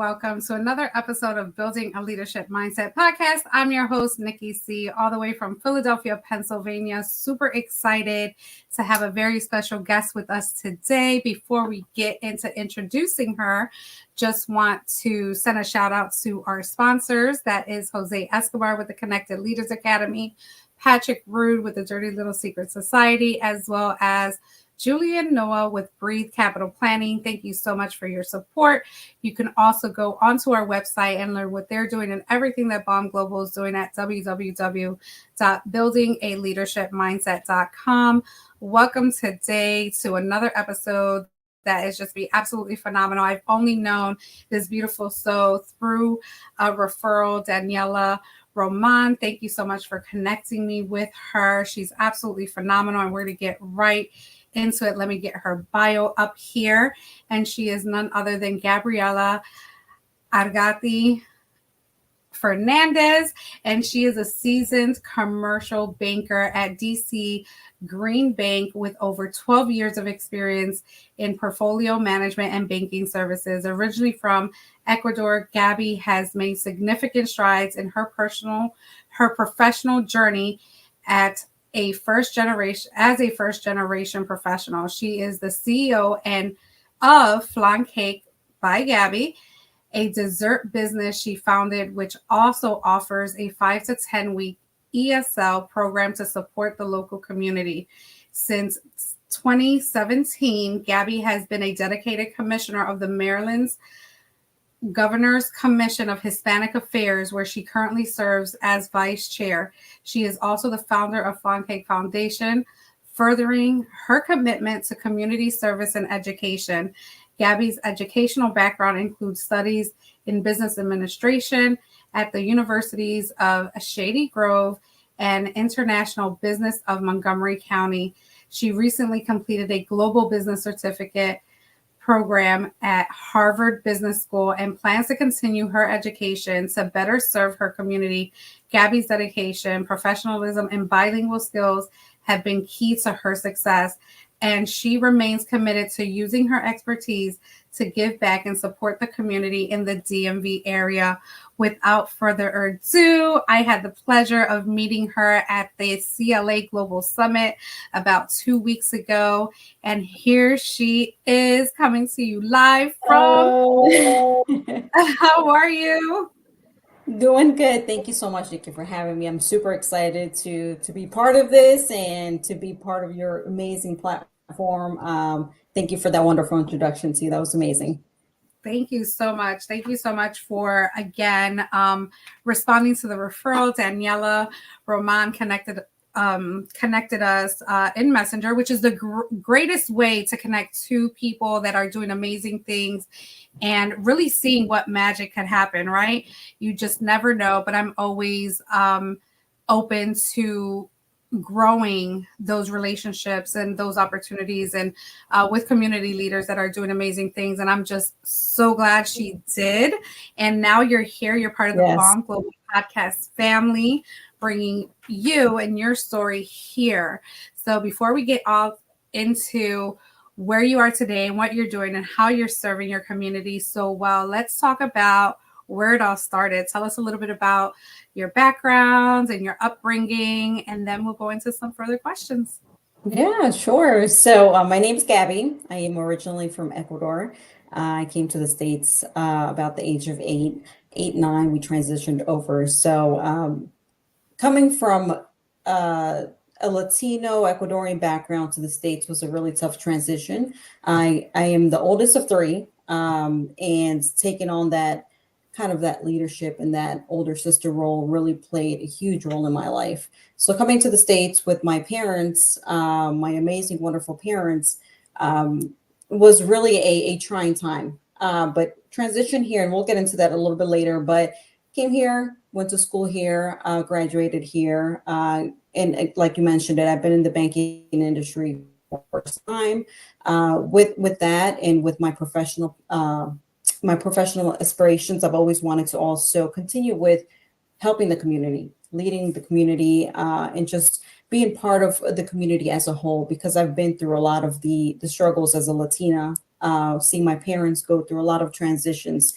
welcome to another episode of Building a Leadership Mindset podcast. I'm your host, Nikki C., all the way from Philadelphia, Pennsylvania. Super excited to have a very special guest with us today. Before we get into introducing her, just want to send a shout out to our sponsors. That is Jose Escobar with the Connected Leaders Academy, Patrick Rude with the Dirty Little Secret Society, as well as Julian Noah with Breathe Capital Planning. Thank you so much for your support. You can also go onto our website and learn what they're doing and everything that Bomb Global is doing at www.buildingaleadershipmindset.com. Welcome today to another episode that is just be absolutely phenomenal. I've only known this beautiful soul through a referral, Daniela Roman. Thank you so much for connecting me with her. She's absolutely phenomenal, and we're going to get right into it. Let me get her bio up here. And she is none other than Gabriela Argoti-Fernandez, and she is a seasoned commercial banker at DC Green Bank with over 12 years of experience in portfolio management and banking services. Originally from Ecuador, Gaby has made significant strides in her professional journey as a first generation professional. She is the CEO of Flan Cake by Gaby, a dessert business she founded, which also offers a 5 to 10 week ESL program to support the local community. Since 2017, Gaby has been a dedicated commissioner of the Maryland's Governor's Commission of Hispanic Affairs, where she currently serves as vice chair. She is also the founder of Flan Cake Foundation, furthering her commitment to community service and education. Gaby's educational background includes studies in business administration at the universities of Shady Grove and International Business of Montgomery County. She recently completed a global business certificate program at Harvard Business School and plans to continue her education to better serve her community. Gaby's dedication, professionalism, and bilingual skills have been key to her success, and she remains committed to using her expertise to give back and support the community in the DMV area. Without further ado, I had the pleasure of meeting her at the CLA Global Summit about 2 weeks ago, and here she is coming to you live from. How are you? Doing good. Thank you so much, Nikki, for having me. I'm super excited to be part of this and to be part of your amazing platform. Thank you for that wonderful introduction to you. That was amazing. Thank you so much. Thank you so much for, again, responding to the referral. Daniela Roman connected us in Messenger, which is the greatest way to connect two people that are doing amazing things and really seeing what magic can happen, right? You just never know, but I'm always open to growing those relationships and those opportunities and with community leaders that are doing amazing things. And I'm just so glad she did. And now you're here. You're part of the Bomb Global Podcast family, bringing you and your story here. So before we get off into where you are today and what you're doing and how you're serving your community so well, let's talk about where it all started. Tell us a little bit about your background and your upbringing, and then we'll go into some further questions. Yeah, sure. So my name's Gaby. I am originally from Ecuador. I came to the States about the age of 9. We transitioned over. So coming from a Latino Ecuadorian background to the States was a really tough transition. I am the oldest of 3, and taking on that leadership and that older sister role really played a huge role in my life. So coming to the States with my parents, my amazing, wonderful parents, was really a trying time. But transition here, and we'll get into that a little bit later, but came here, went to school here, graduated here. And like you mentioned it, I've been in the banking industry for some time. With that and with my professional aspirations, I've always wanted to also continue with helping the community, leading the community, and just being part of the community as a whole, because I've been through a lot of the struggles as a Latina, seeing my parents go through a lot of transitions.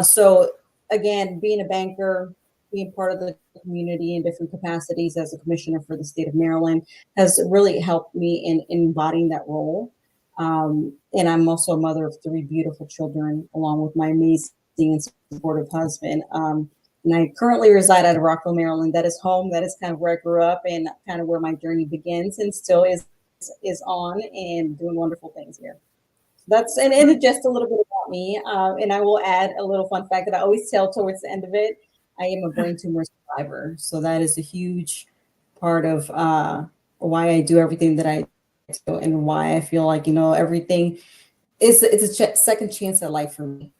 So again, being a banker, being part of the community in different capacities as a commissioner for the state of Maryland has really helped me in embodying that role. And I'm also a mother of three beautiful children, along with my amazing and supportive husband. And I currently reside out of Rockville, Maryland. That is home. That is kind of where I grew up and kind of where my journey begins and still is on and doing wonderful things here. That's and just a little bit about me. And I will add a little fun fact that I always tell towards the end of it. I am a brain tumor survivor, so that is a huge part of why I do everything that I do, and why I feel like everything is it's a second chance at life for me.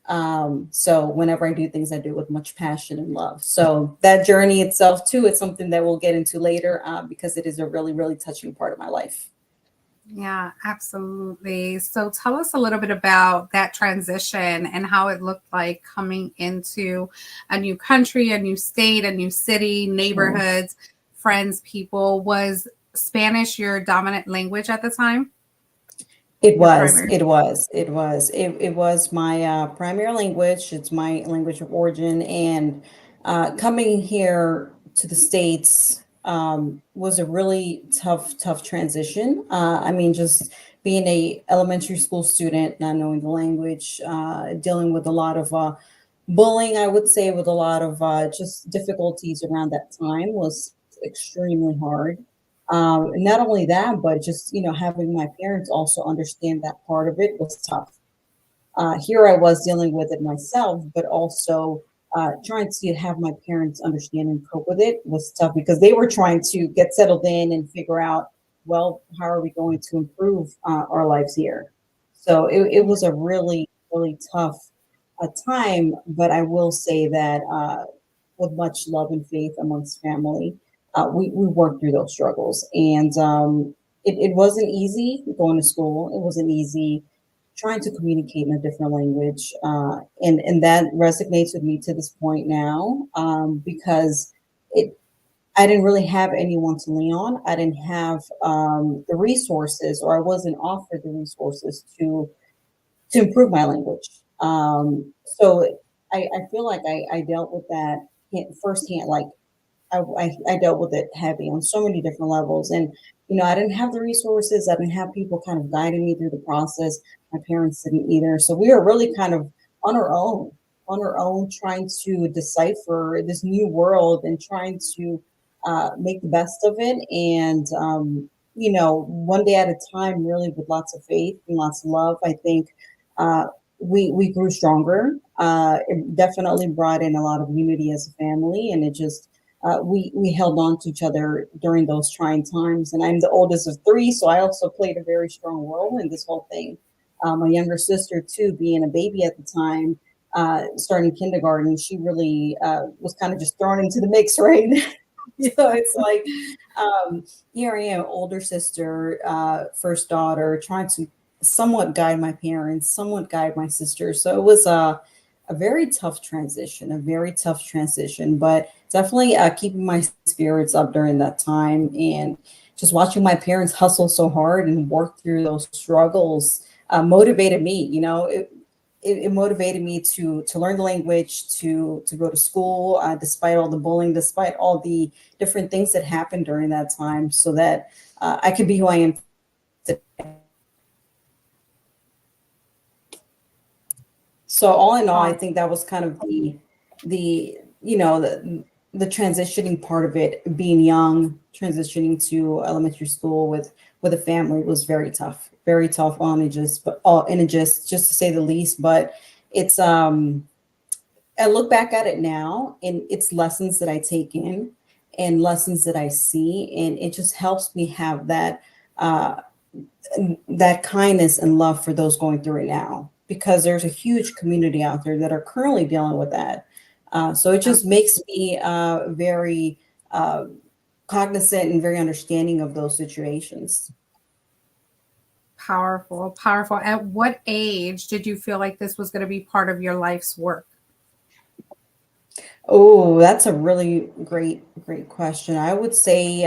So whenever I do things, I do it with much passion and love. So that journey itself too, it's something that we'll get into later because it is a really, really touching part of my life. Yeah, absolutely. So tell us a little bit about that transition and how it looked like coming into a new country, a new state, a new city, Sure. neighborhoods, friends, people. Was Spanish your dominant language at the time? It Your was, primary? it was, it was, it was my primary language. It's my language of origin. And coming here to the States was a really tough transition. I mean, just being a elementary school student, not knowing the language, dealing with a lot of bullying, I would say, with a lot of just difficulties around that time was extremely hard. And not only that, but just having my parents also understand that part of it was tough. Here I was dealing with it myself, but also trying to have my parents understand and cope with it was tough because they were trying to get settled in and figure out, well, how are we going to improve our lives here? So it was a really, really tough time, but I will say that with much love and faith amongst family, we worked through those struggles. And it wasn't easy going to school. It wasn't easy trying to communicate in a different language. And that resonates with me to this point now because it I didn't really have anyone to lean on. I didn't have the resources, or I wasn't offered the resources to improve my language. So I feel like I dealt with that firsthand. Like I dealt with it heavy on so many different levels. And, I didn't have the resources. I didn't have people kind of guiding me through the process. My parents didn't either. So we were really kind of on on our own, trying to decipher this new world and trying to make the best of it. And, one day at a time, really with lots of faith and lots of love, I think uh, we grew stronger. It definitely brought in a lot of unity as a family, and it just we held on to each other during those trying times. And I'm the oldest of three, so I also played a very strong role in this whole thing. My younger sister, too, being a baby at the time, starting kindergarten, she really was kind of just thrown into the mix, right? So it's like, here I am, older sister, first daughter, trying to somewhat guide my parents, somewhat guide my sister. So it was a very tough transition, a very tough transition, but definitely keeping my spirits up during that time and just watching my parents hustle so hard and work through those struggles motivated me. It motivated me to learn the language, to go to school, despite all the bullying, despite all the different things that happened during that time, so that I could be who I am today. So all in all, I think that was kind of the the transitioning part of it. Being young, transitioning to elementary school with a family was very tough on it just, but all and it just to say the least. But it's I look back at it now, and it's lessons that I take in and lessons that I see, and it just helps me have uh, that kindness and love for those going through it now, because there's a huge community out there that are currently dealing with that. So it just makes me very uh, cognizant and very understanding of those situations. Powerful, powerful. At what age did you feel like this was going to be part of your life's work? Oh, that's a really great question. I would say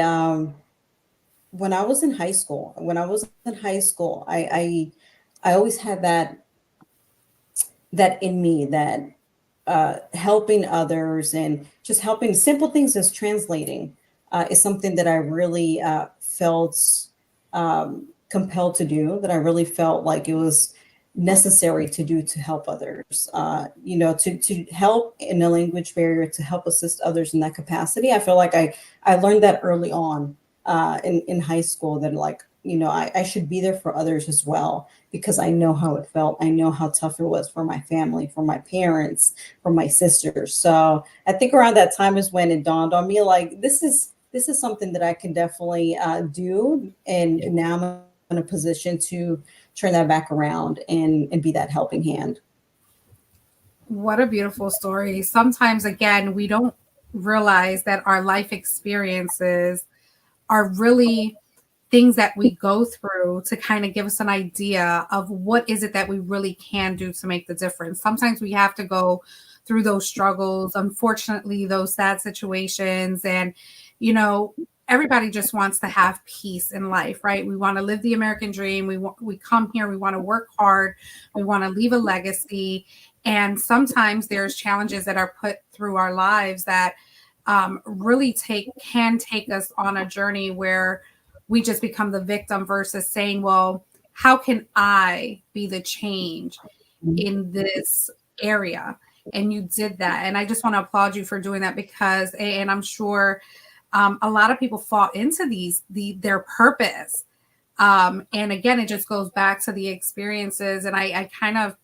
when I was in high school. When I was in high school, I always had that in me that helping others and just helping simple things as translating is something that I really felt compelled to do, that I really felt like it was necessary to do to help others, to help in a language barrier, to help assist others in that capacity. I feel like I learned that early on in high school, that like, I should be there for others as well, because I know how it felt. I know how tough it was for my family, for my parents, for my sisters. So I think around that time is when it dawned on me, like, this is something that I can definitely do. And now I'm in a position to turn that back around and be that helping hand. What a beautiful story. Sometimes, again, we don't realize that our life experiences are really things that we go through to kind of give us an idea of what is it that we really can do to make the difference. Sometimes we have to go through those struggles, unfortunately, those sad situations. And, everybody just wants to have peace in life, right? We want to live the American dream. We come here, we want to work hard, we want to leave a legacy. And sometimes there's challenges that are put through our lives that really can take us on a journey where we just become the victim versus saying, well, how can I be the change in this area? And you did that. And I just want to applaud you for doing that, because, and I'm sure a lot of people fall into their purpose. And again, it just goes back to the experiences. And I kind of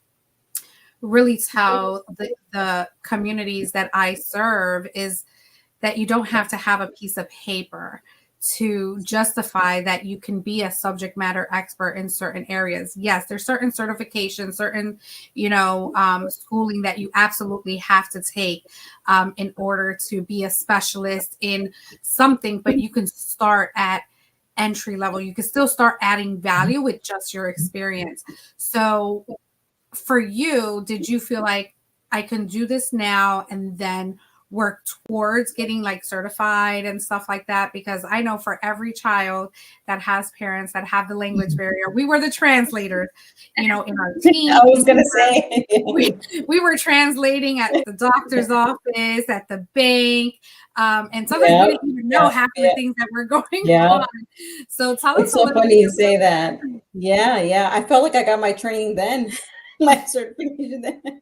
really tell the communities that I serve is that you don't have to have a piece of paper to justify that you can be a subject matter expert in certain areas. Yes, there's certain certifications, certain, schooling that you absolutely have to take in order to be a specialist in something, but you can start at entry level. You can still start adding value with just your experience. So for you, did you feel like I can do this now and then work towards getting like certified and stuff like that? Because I know for every child that has parents that have the language barrier, we were the translators, in our team. I was going to say, we were translating at the doctor's office, at the bank. And sometimes we didn't even know half the things that were going on. So tell us. It's so funny you say that. Yeah. I felt like I got my training then, my certification then.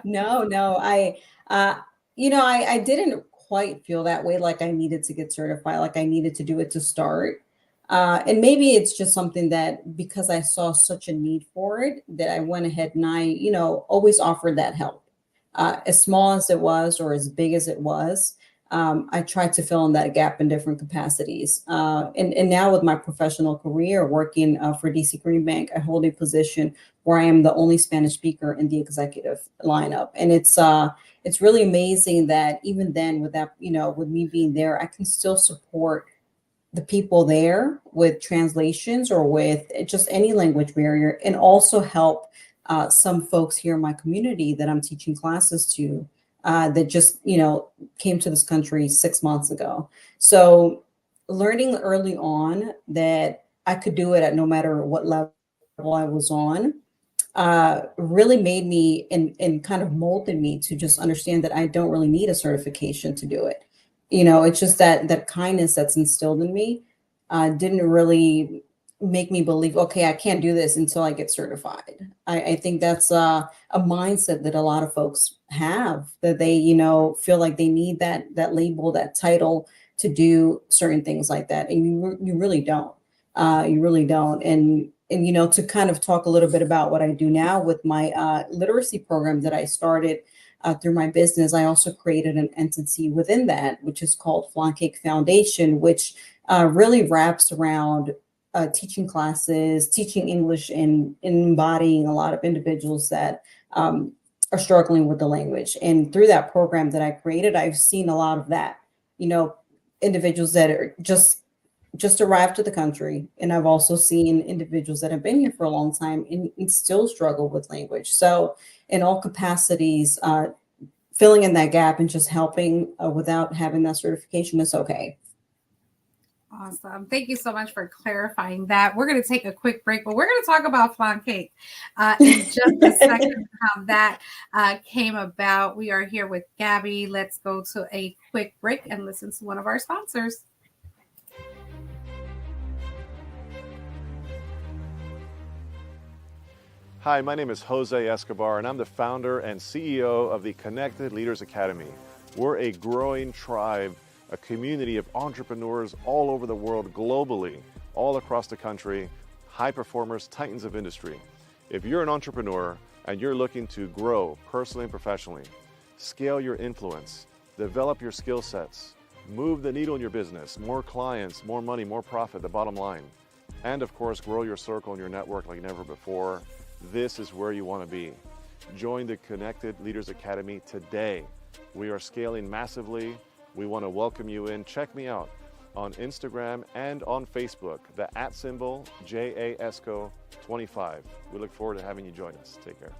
No, I didn't quite feel that way. Like I needed to get certified, like I needed to do it to start. And maybe it's just something that because I saw such a need for it, that I went ahead and I, always offered that help. As small as it was or as big as it was, I tried to fill in that gap in different capacities. And now with my professional career working for DC Green Bank, I hold a position where I am the only Spanish speaker in the executive lineup. And it's really amazing that even then with that, with me being there, I can still support the people there with translations or with just any language barrier, and also help some folks here in my community that I'm teaching classes to that just, came to this country 6 months ago. So learning early on that I could do it at no matter what level I was on really made me and kind of molded me to just understand that I don't really need a certification to do it. It's just that kindness that's instilled in me didn't really make me believe, okay, I can't do this until I get certified. I think that's a mindset that a lot of folks have, that they, feel like they need that label, that title to do certain things like that. And you really don't. You really don't. And to kind of talk a little bit about what I do now with my literacy program that I started through my business, I also created an entity within that, which is called Flan Cake Foundation, which really wraps around teaching classes, teaching English, and embodying a lot of individuals that are struggling with the language. And through that program that I created, I've seen a lot of that, individuals that are just arrived to the country. And I've also seen individuals that have been here for a long time and still struggle with language. So in all capacities, filling in that gap and just helping without having that certification is okay. Awesome. Thank you so much for clarifying that. We're going to take a quick break, but we're going to talk about flan cake in just a second, how that came about. We are here with Gaby. Let's go to a quick break and listen to one of our sponsors. Hi, my name is Jose Escobar, and I'm the founder and CEO of the Connected Leaders Academy. We're a growing tribe, a community of entrepreneurs all over the world, globally, all across the country, high performers, titans of industry. If you're an entrepreneur and you're looking to grow personally and professionally, scale your influence, develop your skill sets, move the needle in your business, more clients, more money, more profit, the bottom line, and of course, grow your circle and your network like never before, this is where you want to be. Join the Connected Leaders Academy today. We are scaling massively. We want to welcome you in. Check me out on Instagram and on Facebook, the @ JAESCO25. We look forward to having you join us. Take care.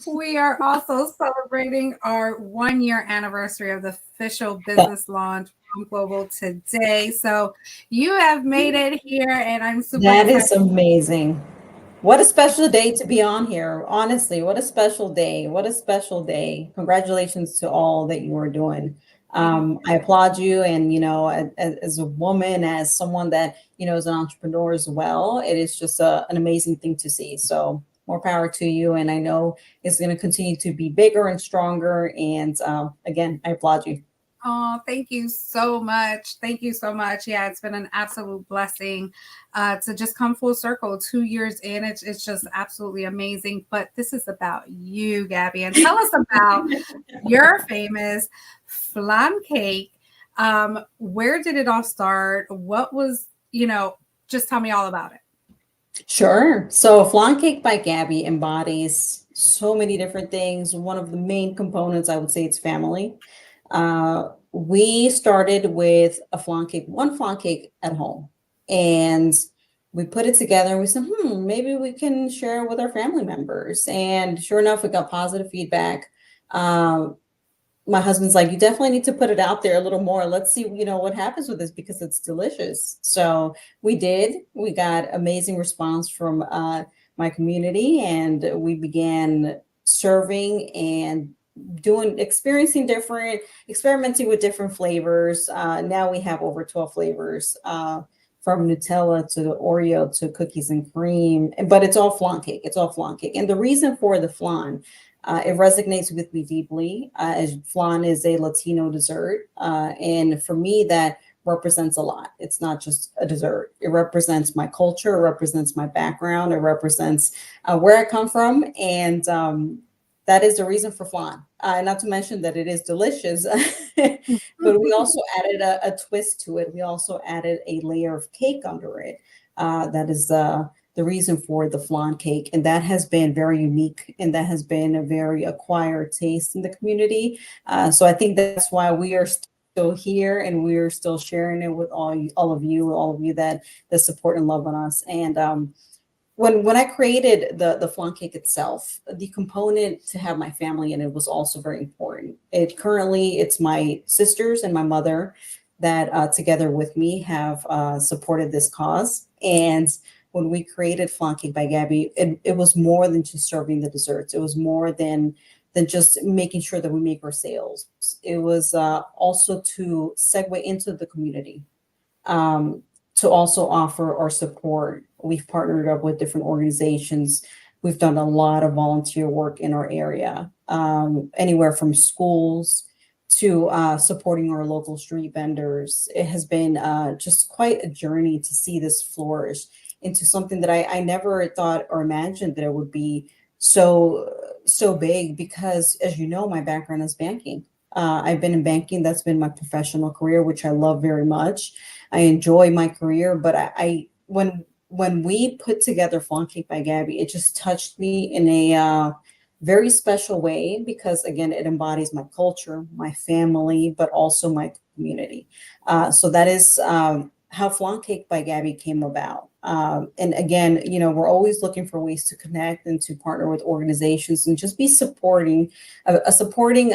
We are also celebrating our 1-year anniversary of the official business launch from Global today. So you have made it here, and I'm super That excited. is amazing. What a special day to be on here. Honestly, what a special day. What a special day. Congratulations to all that you are doing. I applaud you. And, as a woman, as someone that, is an entrepreneur as well, it is just an amazing thing to see. So more power to you. And I know it's going to continue to be bigger and stronger. And again, I applaud you. Oh, thank you so much. Thank you so much. Yeah, it's been an absolute blessing to just come full circle 2 years in. It's just absolutely amazing. But this is about you, Gaby. And tell us about your famous flan cake. Where did it all start? What was, just tell me all about it. Sure. So Flan Cake by Gaby embodies so many different things. One of the main components, I would say, it's family. We started with one flan cake at home, and we put it together and we said, maybe we can share it with our family members. And sure enough, we got positive feedback. My husband's like, you definitely need to put it out there a little more. Let's see, what happens with this, because it's delicious. So we did. We got amazing response from my community, and we began serving and experimenting with different flavors. Now we have over 12 flavors, from Nutella to Oreo to cookies and cream, but it's all flan cake. It's all flan cake. And the reason for the flan, it resonates with me deeply, as flan is a Latino dessert. And for me, that represents a lot. It's not just a dessert. It represents my culture. It represents my background. It represents where I come from. And that is the reason for flan. Not to mention that it is delicious, but we also added a twist to it. We also added a layer of cake under it. That is the reason for the flan cake. And that has been very unique, and that has been a very acquired taste in the community. So I think that's why we are still here, and we're still sharing it with all of you that support and love on us. And when I created the flan cake itself, the component to have my family in it was also very important. It's my sisters and my mother that together with me have supported this cause. And when we created Flan Cake by Gaby, it was more than just serving the desserts. It was more than just making sure that we make our sales. It was also to segue into the community, um, to also offer our support. We've partnered up with different organizations. We've done a lot of volunteer work in our area, anywhere from schools to supporting our local street vendors. It has been just quite a journey to see this flourish into something that I never thought or imagined that it would be so big, because as you know, my background is banking. I've been in banking. That's been my professional career, which I love very much. I enjoy my career, but when we put together Flan Cake by Gaby, it just touched me in a very special way, because again, it embodies my culture, my family, but also my community. So that is how Flan Cake by Gaby came about. And again, we're always looking for ways to connect and to partner with organizations and just be supporting a supporting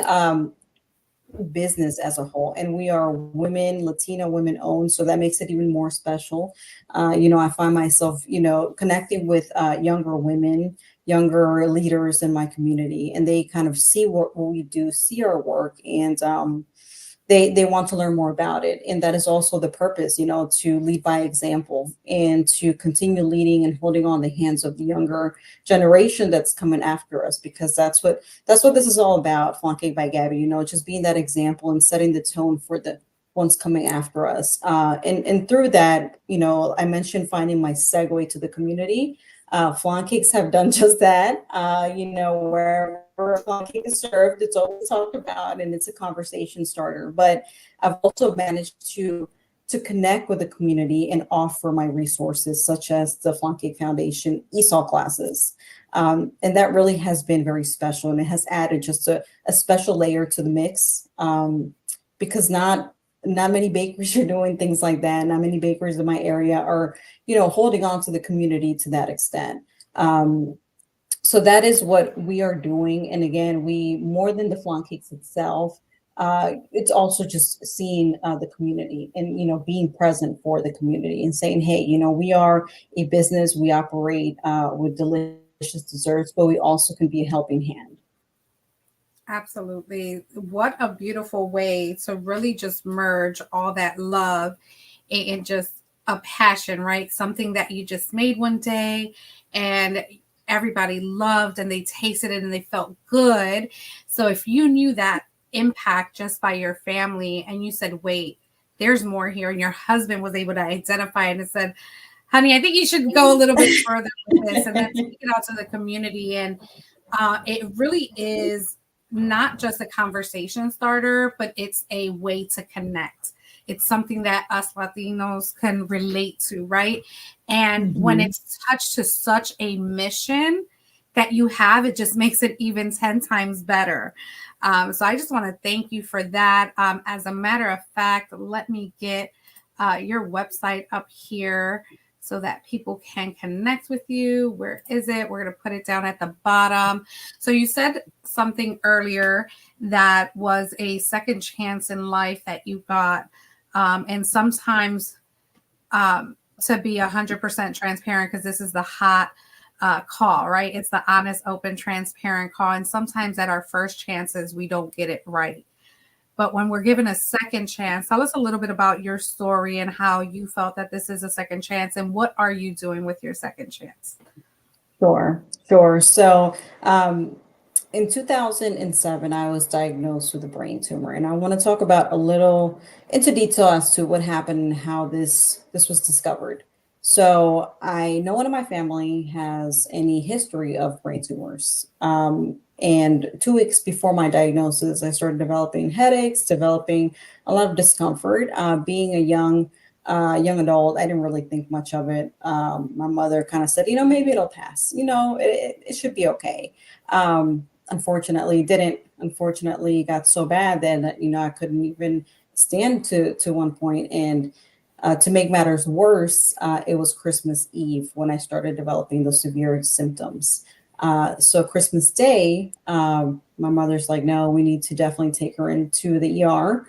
business as a whole. And we are women, Latino women owned, so that makes it even more special. I find myself, connecting with younger women, younger leaders in my community, and they kind of see what we do, see our work, and they want to learn more about it. And that is also the purpose, to lead by example and to continue leading and holding on the hands of the younger generation that's coming after us, because that's what this is all about. Flan Cake by Gaby, just being that example and setting the tone for the ones coming after us. And through that, I mentioned finding my segue to the community. Flan cakes have done just that. Wherever flan cake is served, it's always talked about and it's a conversation starter. But I've also managed to connect with the community and offer my resources, such as the Flan Cake Foundation ESOL classes. And that really has been very special, and it has added just a special layer to the mix, because not many bakeries are doing things like that. Not many bakeries in my area are, holding on to the community to that extent. So that is what we are doing. And again, we, more than the flan cakes itself, it's also just seeing the community and, being present for the community and saying, hey, we are a business, we operate with delicious desserts, but we also can be a helping hand. Absolutely. What a beautiful way to really just merge all that love and just a passion, right? Something that you just made one day and everybody loved and they tasted it and they felt good. So if you knew that impact just by your family and you said, wait, there's more here, and your husband was able to identify it and said, honey, I think you should go a little bit further with this, and then take it out to the community. And it really is not just a conversation starter, but it's a way to connect. It's something that us Latinos can relate to, right? And when it's touched to such a mission that you have, it just makes it even 10 times better. So I just want to thank you for that. As a matter of fact, let me get your website up here so that people can connect with you. Where is it? We're going to put it down at the bottom. So you said something earlier that was a second chance in life that you got. And sometimes to be 100% transparent, because this is the hot call, right? It's the honest, open, transparent call. And sometimes at our first chances, we don't get it right. But when we're given a second chance, tell us a little bit about your story and how you felt that this is a second chance, and what are you doing with your second chance? Sure. So in 2007, I was diagnosed with a brain tumor, and I want to talk about a little into detail as to what happened and how this was discovered. So I no one in my family has any history of brain tumors. And 2 weeks before my diagnosis, I started developing headaches, developing a lot of discomfort. Being a young adult, I didn't really think much of it. My mother kind of said, maybe it'll pass. It should be okay. Unfortunately, it didn't. Unfortunately, it got so bad that I couldn't even stand to one point. And To make matters worse, it was Christmas Eve when I started developing those severe symptoms. So Christmas Day, my mother's like, no, we need to definitely take her into the ER.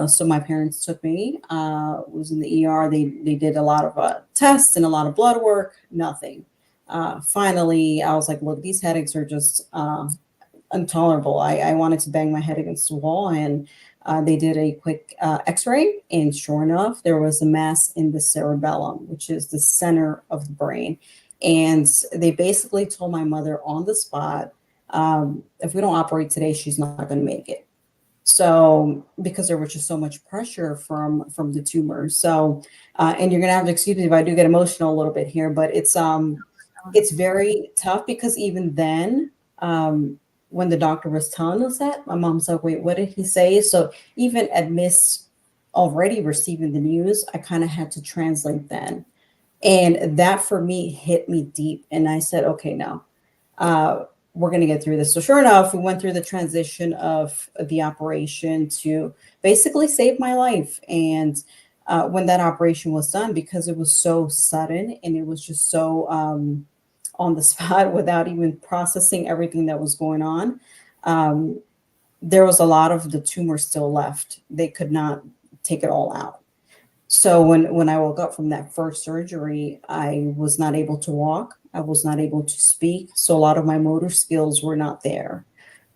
So my parents took me, was in the ER. They did a lot of tests and a lot of blood work, nothing. Finally, I was like, look, these headaches are just intolerable. I wanted to bang my head against the wall, and they did a quick x-ray, and sure enough, there was a mass in the cerebellum, which is the center of the brain. And they basically told my mother on the spot, if we don't operate today, she's not going to make it. So because there was just so much pressure from the tumor. So and you're gonna have to excuse me if I do get emotional a little bit here, but it's very tough because even then, when the doctor was telling us that, my mom's like, wait, what did he say? So even amidst already receiving the news, I kind of had to translate then. And that for me hit me deep. And I said, okay, no, we're going to get through this. So sure enough, we went through the transition of the operation to basically save my life. And when that operation was done, because it was so sudden and it was just so on the spot without even processing everything that was going on, there was a lot of the tumor still left. They could not take it all out. So when I woke up from that first surgery, I was not able to walk. I was not able to speak. So a lot of my motor skills were not there.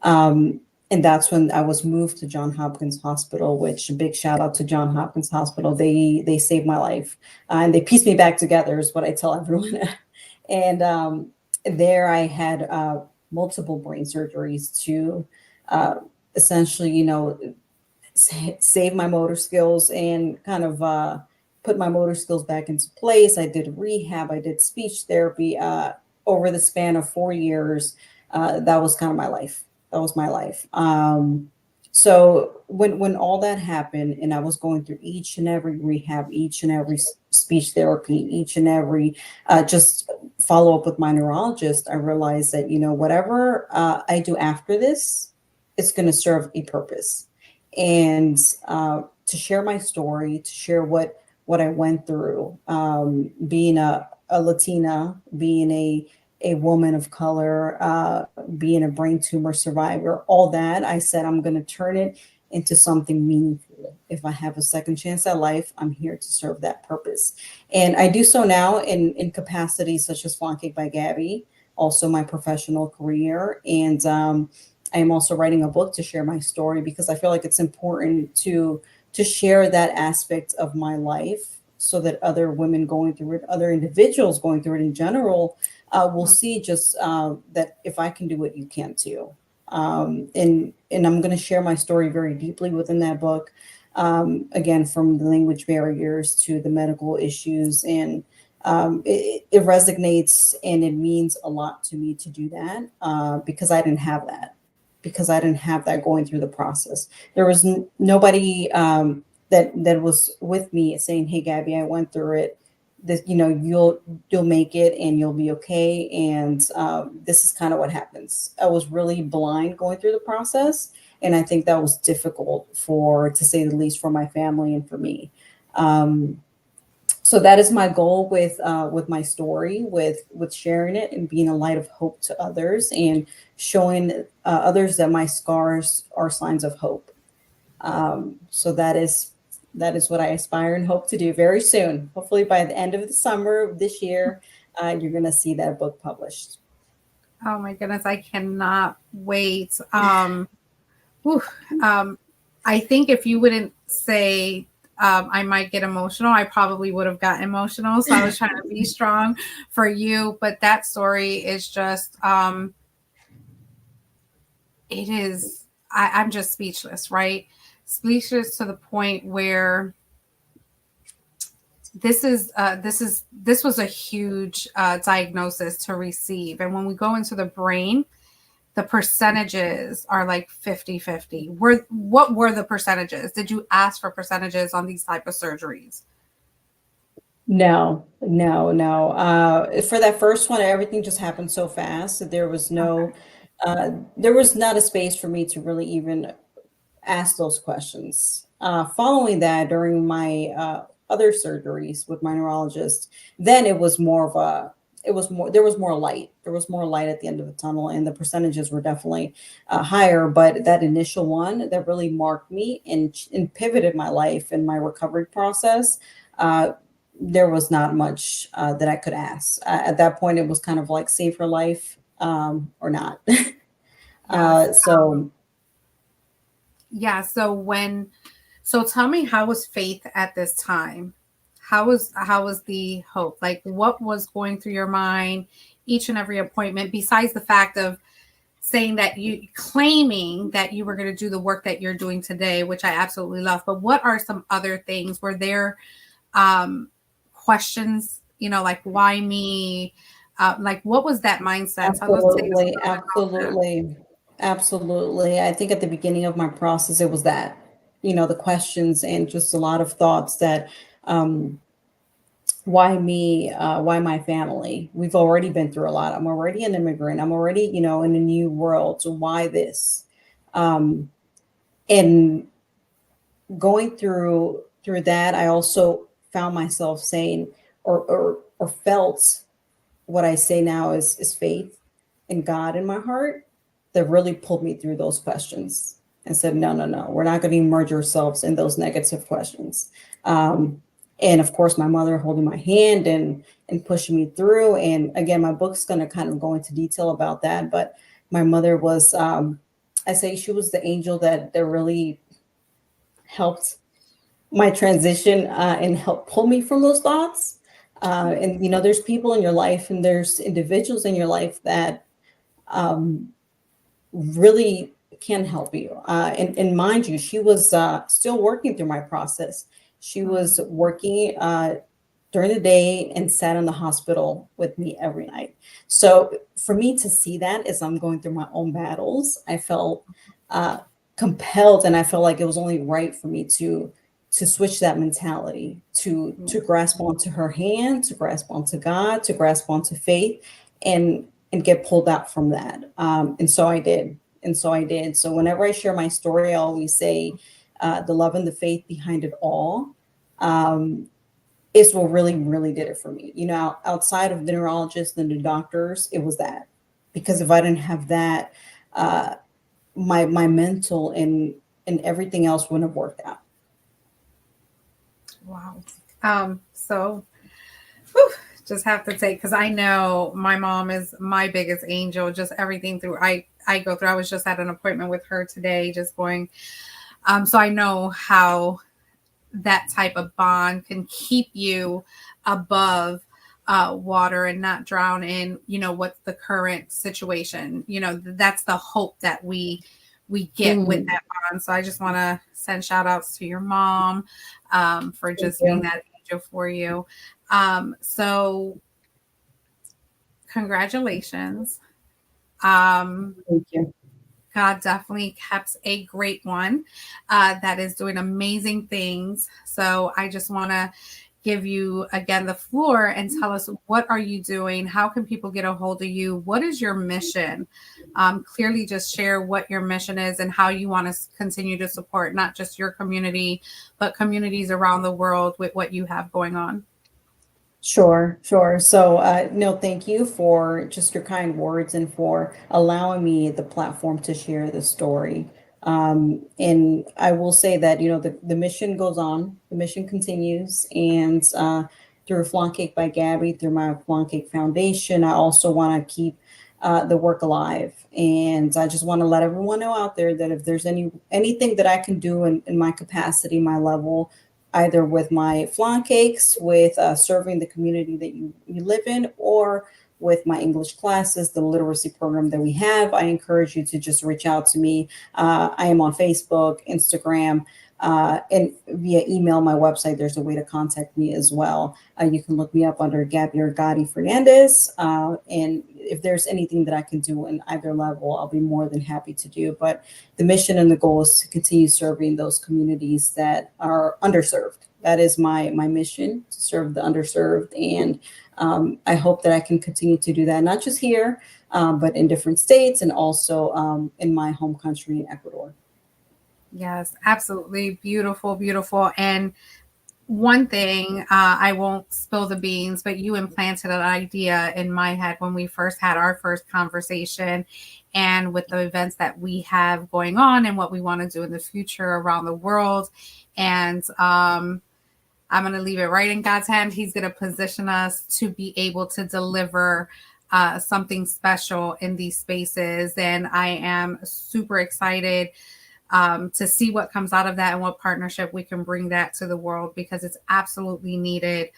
And that's when I was moved to Johns Hopkins Hospital, which big shout out to Johns Hopkins Hospital. They saved my life, and they pieced me back together is what I tell everyone. And there I had multiple brain surgeries to essentially, save my motor skills and kind of put my motor skills back into place. I did rehab. I did speech therapy over the span of 4 years. That was kind of my life. That was my life. So when all that happened and I was going through each and every rehab, each and every speech therapy, each and every just follow up with my neurologist, I realized that, whatever I do after this, it's going to serve a purpose. And to share my story, to share what I went through, being a Latina, being a woman of color, being a brain tumor survivor, all that, I said, I'm going to turn it into something meaningful. If I have a second chance at life, I'm here to serve that purpose. And I do so now in capacities such as Flan Cake by Gaby, also my professional career. And I am also writing a book to share my story because I feel like it's important to share that aspect of my life so that other women going through it, other individuals going through it in general, will see just that if I can do it, you can too. And I'm going to share my story very deeply within that book. Again, from the language barriers to the medical issues, and it resonates and it means a lot to me to do that because I didn't have that. Because I didn't have that going through the process. There was nobody that was with me saying, "Hey, Gabby, I went through it. This, you'll make it and you'll be okay." And this is kind of what happens. I was really blind going through the process, and I think that was difficult to say the least, for my family and for me. So that is my goal with my story, with sharing it and being a light of hope to others and showing others that my scars are signs of hope. So that is what I aspire and hope to do very soon. Hopefully by the end of the summer of this year, you're going to see that book published. Oh my goodness, I cannot wait. I think if you wouldn't say I might get emotional, I probably would have gotten emotional. So I was trying to be strong for you. But that story is just, I'm just speechless, right? Speechless to the point where this was a huge diagnosis to receive. And when we go into the brain, the percentages are like 50-50. What were the percentages? Did you ask for percentages on these type of surgeries? No. For that first one, everything just happened so fast that there was there was not a space for me to really even ask those questions. Following that, during my other surgeries with my neurologist, then it was more of a, there was more light. There was more light at the end of the tunnel, and the percentages were definitely higher. But that initial one that really marked me and pivoted my life and my recovery process, there was not much that I could ask. At that point, it was kind of like save her life or not. Yes. So Yeah. So tell me, how was faith at this time? How was the hope? Like, what was going through your mind each and every appointment, besides the fact of saying that you claiming that you were going to do the work that you're doing today, which I absolutely love. But what are some other things? Were there questions, like why me? Like, what was that mindset? Tell us, take us a absolutely, little bit about that. absolutely, absolutely. I think at the beginning of my process, it was that, the questions and just a lot of thoughts that, um, why me? Why my family? We've already been through a lot. I'm already an immigrant. I'm already, in a new world. So why this? Um, and going through that, I also found myself saying, or felt what I say now is faith in God in my heart that really pulled me through those questions and said, no, no, no, we're not going to immerse ourselves in those negative questions. And of course, my mother holding my hand and pushing me through. And again, my book's going to kind of go into detail about that. But my mother was, I say, she was the angel that really helped my transition and helped pull me from those thoughts. And there's people in your life and there's individuals in your life that um, really can help you. And mind you, she was still working through my process. She was working during the day and sat in the hospital with me every night. So for me to see that as I'm going through my own battles, I felt compelled, and I felt like it was only right for me to switch that mentality, to grasp onto her hand, to grasp onto God, to grasp onto faith, and get pulled out from that. And so I did. And so I did. So whenever I share my story, I always say the love and the faith behind it all is what really, really did it for me. Outside of the neurologist and the doctors, it was that. Because if I didn't have that, my mental and everything else wouldn't have worked out. Wow. So whew, just have to take, because I know my mom is my biggest angel. Just everything through I go through. I was just at an appointment with her today, just going. So I know how that type of bond can keep you above water and not drown in, what's the current situation. That's the hope that we get with that bond. So I just want to send shout outs to your mom for just being that angel for you. So congratulations. Thank you. God definitely kept a great one that is doing amazing things. So I just want to give you again the floor and tell us, what are you doing? How can people get a hold of you? What is your mission? Clearly just share what your mission is and how you want to continue to support not just your community, but communities around the world with what you have going on. Sure, sure. So, no, thank you for just your kind words and for allowing me the platform to share the story. And I will say that, the mission goes on, the mission continues. And through Flan Cake by Gaby, through my Flan Cake Foundation, I also want to keep the work alive. And I just want to let everyone know out there that if there's anything that I can do in my capacity, my level, either with my flan cakes, with serving the community that you live in, or with my English classes, the literacy program that we have, I encourage you to just reach out to me. I am on Facebook, Instagram, and via email, my website, there's a way to contact me as well. You can look me up under Gaby Argoti-Fernandez. And if there's anything that I can do in either level, I'll be more than happy to do. But the mission and the goal is to continue serving those communities that are underserved. That is my mission, to serve the underserved. And I hope that I can continue to do that, not just here, but in different states and also in my home country in Ecuador. Yes, absolutely. Beautiful, beautiful. And one thing, I won't spill the beans, but you implanted an idea in my head when we first had our first conversation, and with the events that we have going on and what we want to do in the future around the world. And I'm going to leave it right in God's hand. He's going to position us to be able to deliver something special in these spaces. And I am super excited to see what comes out of that and what partnership we can bring that to the world, because it's absolutely needed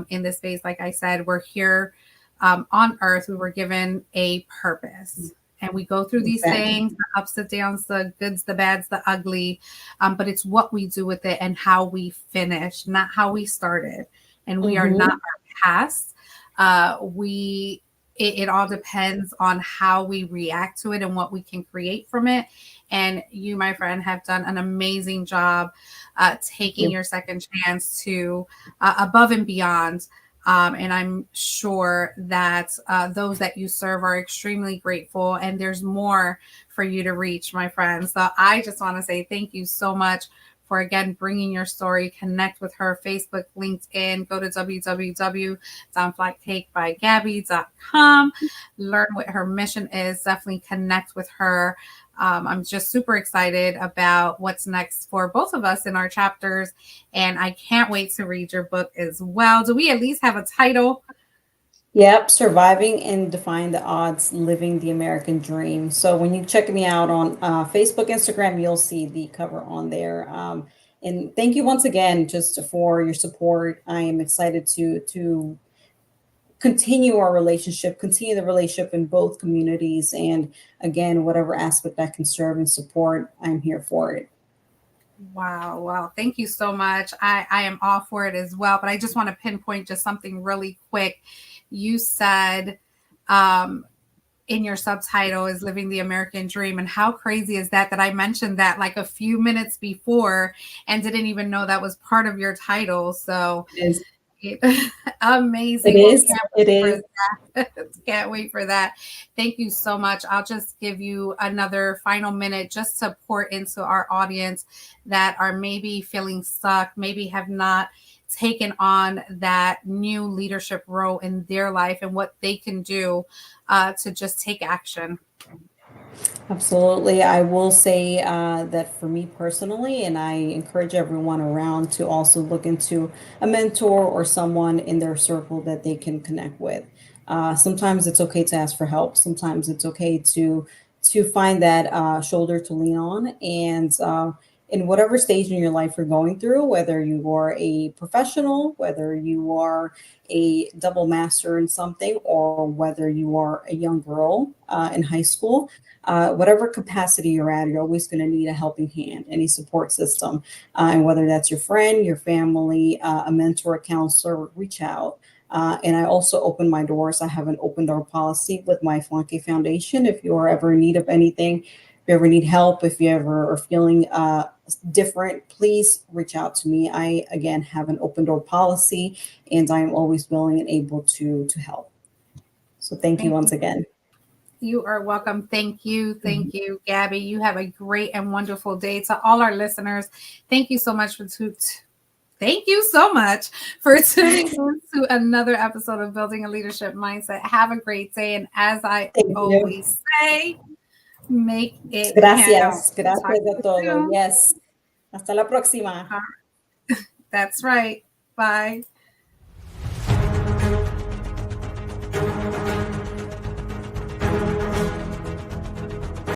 in this space. Like I said, we're here on earth. We were given a purpose. And we go through these things, the ups, the downs, the goods, the bads, the ugly. But it's what we do with it and how we finish, not how we started. And we are not our past. It all depends on how we react to it and what we can create from it. And you, my friend, have done an amazing job taking your second chance to above and beyond. And I'm sure that those that you serve are extremely grateful, and there's more for you to reach, my friends. So I just want to say thank you so much for, again, bringing your story. Connect with her, Facebook, LinkedIn, go to www.don'tflatcakebygabby.com, learn what her mission is, definitely connect with her. I'm just super excited about what's next for both of us in our chapters, and I can't wait to read your book as well. Do we at least have a title? Yep, Surviving and Defying the Odds, Living the American Dream. So when you check me out on Facebook, Instagram, you'll see the cover on there. And thank you once again just for your support. I am excited to continue our relationship, continue the relationship in both communities. And again, whatever aspect I can serve and support, I'm here for it. Wow. Thank you so much. I am all for it as well. But I just want to pinpoint just something really quick. You said in your subtitle is Living the American Dream. And how crazy is that I mentioned that like a few minutes before and didn't even know that was part of your title. So amazing. It is. Can't wait for that. Thank you so much. I'll just give you another final minute just to pour into our audience that are maybe feeling stuck, maybe have not taken on that new leadership role in their life, and what they can do to just take action. Absolutely. I will say that for me personally, and I encourage everyone around to also look into a mentor or someone in their circle that they can connect with. Sometimes it's okay to ask for help. Sometimes it's okay to find that shoulder to lean on. And in whatever stage in your life you're going through, whether you are a professional, whether you are a double master in something, or whether you are a young girl in high school, whatever capacity you're at, you're always going to need a helping hand, any support system. And whether that's your friend, your family, a mentor, a counselor, reach out. And I also open my doors. I have an open door policy with my Flunky Foundation. If you are ever in need of anything, if you ever need help, if you ever are feeling different, please reach out to me. I, again, have an open door policy, and I am always willing and able to help. So thank you once again. You are welcome. Thank you. Thank you, Gabby. You have a great and wonderful day. To all our listeners, thank you so much for tuning in to another episode of Building a Leadership Mindset. Have a great day. And as I always say, make it Gracias. count. Gracias a todos. Yes. Hasta la próxima. That's right. Bye.